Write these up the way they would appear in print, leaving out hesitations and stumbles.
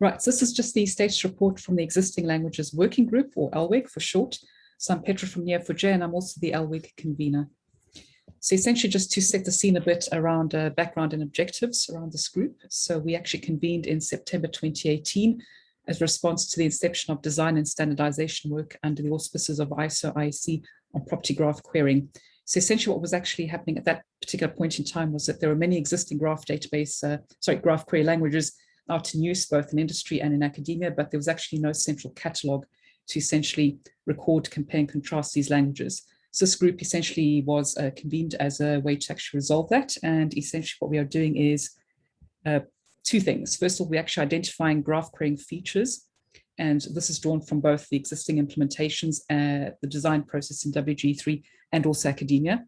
Right, so this is just the status report from the Existing Languages Working Group, or ELWG for short. So I'm Petra from Neo4j, and I'm also the ELWG convener. So essentially just to set the scene a bit around background and objectives around this group. So we actually convened in September 2018 as a response to the inception of design and standardization work under the auspices of ISO-IEC on property graph querying. So essentially what was actually happening at that particular point in time was that there were many existing graph query languages out in use, both in industry and in academia, but there was actually no central catalog to essentially record, compare and contrast these languages. So this group essentially was convened as a way to actually resolve that. And essentially what we are doing is two things. First of all, we're actually identifying graph querying features. And this is drawn from both the existing implementations, the design process in WG3 and also academia.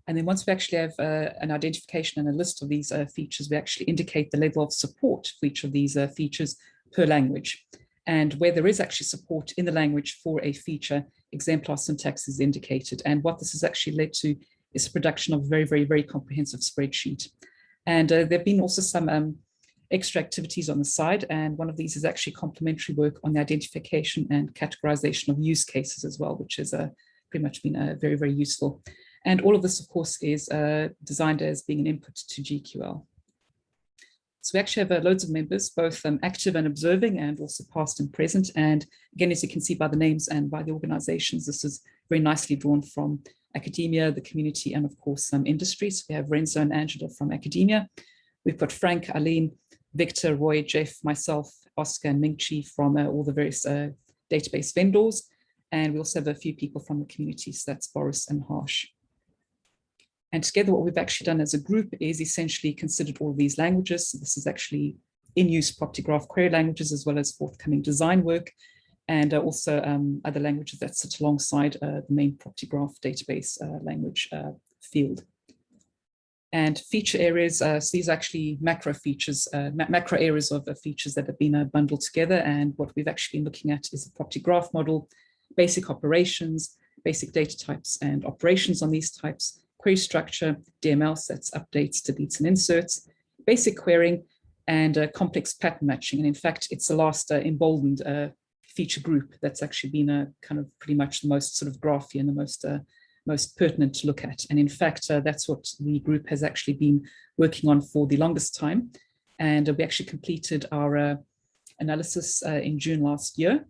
And then once we actually have an identification and a list of these features, we actually indicate the level of support for each of these features per language. And where there is actually support in the language for a feature, exemplar syntax is indicated. And what this has actually led to is the production of a very, very, very comprehensive spreadsheet. And there have been also some extra activities on the side. And one of these is actually complementary work on the identification and categorization of use cases as well, which has pretty much been very, very useful. And all of this, of course, is designed as being an input to GQL. So we actually have loads of members, both active and observing, and also past and present. And again, as you can see by the names and by the organizations, this is very nicely drawn from academia, the community, and of course, some industry. So we have Renzo and Angela from academia. We've got Frank, Aline, Victor, Roy, Jeff, myself, Oscar, and Ming-Chi from all the various database vendors. And we also have a few people from the community, so that's Boris and Harsh. And together what we've actually done as a group is essentially considered all of these languages. So this is actually in-use property graph query languages, as well as forthcoming design work, and also other languages that sit alongside the main property graph database language field. And feature areas, so these are actually macro features, macro areas of features that have been bundled together. And what we've actually been looking at is a property graph model, basic operations, basic data types and operations on these types, query structure, DML sets, updates, deletes, and inserts, basic querying, and complex pattern matching. And in fact, it's the last emboldened feature group that's actually been kind of pretty much the most sort of graphy and the most pertinent to look at. And in fact, that's what the group has actually been working on for the longest time. And we actually completed our analysis in June last year.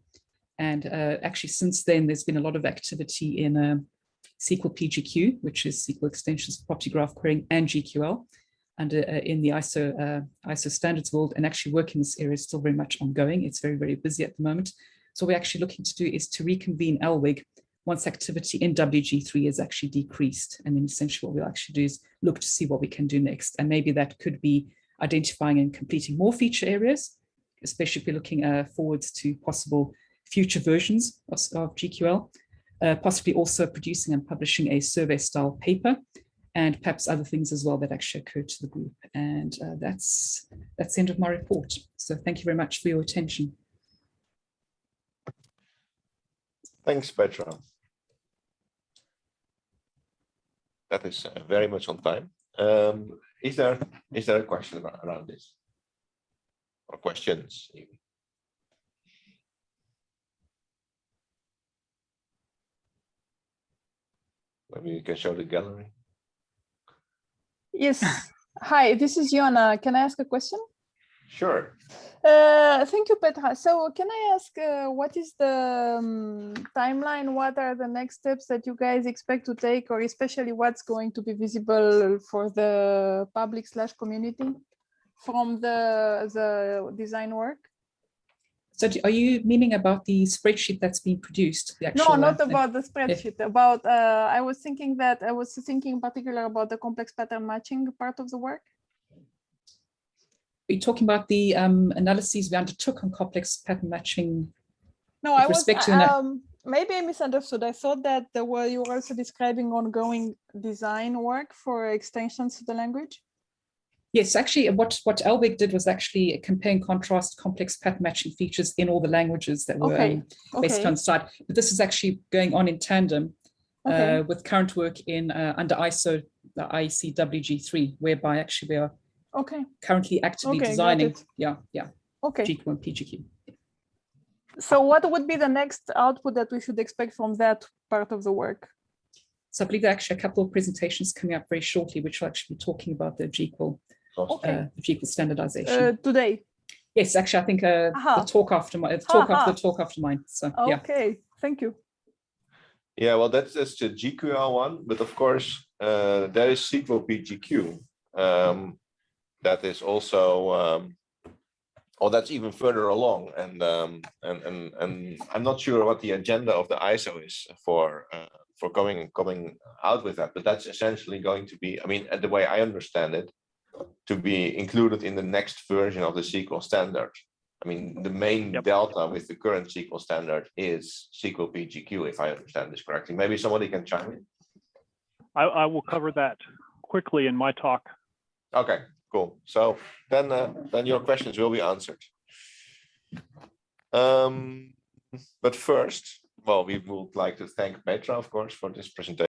And actually since then, there's been a lot of activity in SQL PGQ, which is SQL extensions for property graph querying, and GQL, and in the ISO standards world. And actually work in this area is still very much ongoing. It's very, very busy at the moment. So what we're actually looking to do is to reconvene ELWG once activity in WG3 is actually decreased. And then essentially what we'll actually do is look to see what we can do next. And maybe that could be identifying and completing more feature areas, especially if we're looking forwards to possible future versions of GQL. Possibly also producing and publishing a survey style paper, and perhaps other things as well that actually occurred to the group. And that's the end of my report. So thank you very much for your attention. Thanks, Petra. That is very much on time. Is there a question around this? Or questions? Maybe you can show the gallery. Yes. Hi, this is Joanna. Can I ask a question? Sure. Thank you, Petra. So can I ask what is the timeline? What are the next steps that you guys expect to take, or especially what's going to be visible for the public/community from the design work? So are you meaning about the spreadsheet that's been produced? The actual, no, not about the spreadsheet. About I was thinking in particular about the complex pattern matching part of the work. Are you talking about the analyses we undertook on complex pattern matching? No, I was maybe I misunderstood. I thought that you were also describing ongoing design work for extensions to the language. Yes, actually, what ELWG did was actually compare and contrast complex pattern matching features in all the languages that were basically on site. But this is actually going on in tandem with current work in under ISO, the IEC WG3, whereby actually we are currently actively designing. Yeah. Okay. GQ and PGQ. So what would be the next output that we should expect from that part of the work? So I believe there are actually a couple of presentations coming up very shortly, which will actually be talking about the GQ, Okay. standardization. Today. Yes, actually, I think the talk after my talk after mine. So yeah. Okay, thank you. Yeah, well, that's the GQL one, but of course, there is SQL PGQ. That is also, or that's even further along, and I'm not sure what the agenda of the ISO is for coming out with that, but that's essentially going to be, I mean, the way I understand it, to be included in the next version of the SQL standard. I mean, the main delta with the current SQL standard is SQL PGQ, if I understand this correctly. Maybe somebody can chime in. I will cover that quickly in my talk. Okay, cool. So then your questions will be answered. But first, well, we would like to thank Petra, of course, for this presentation.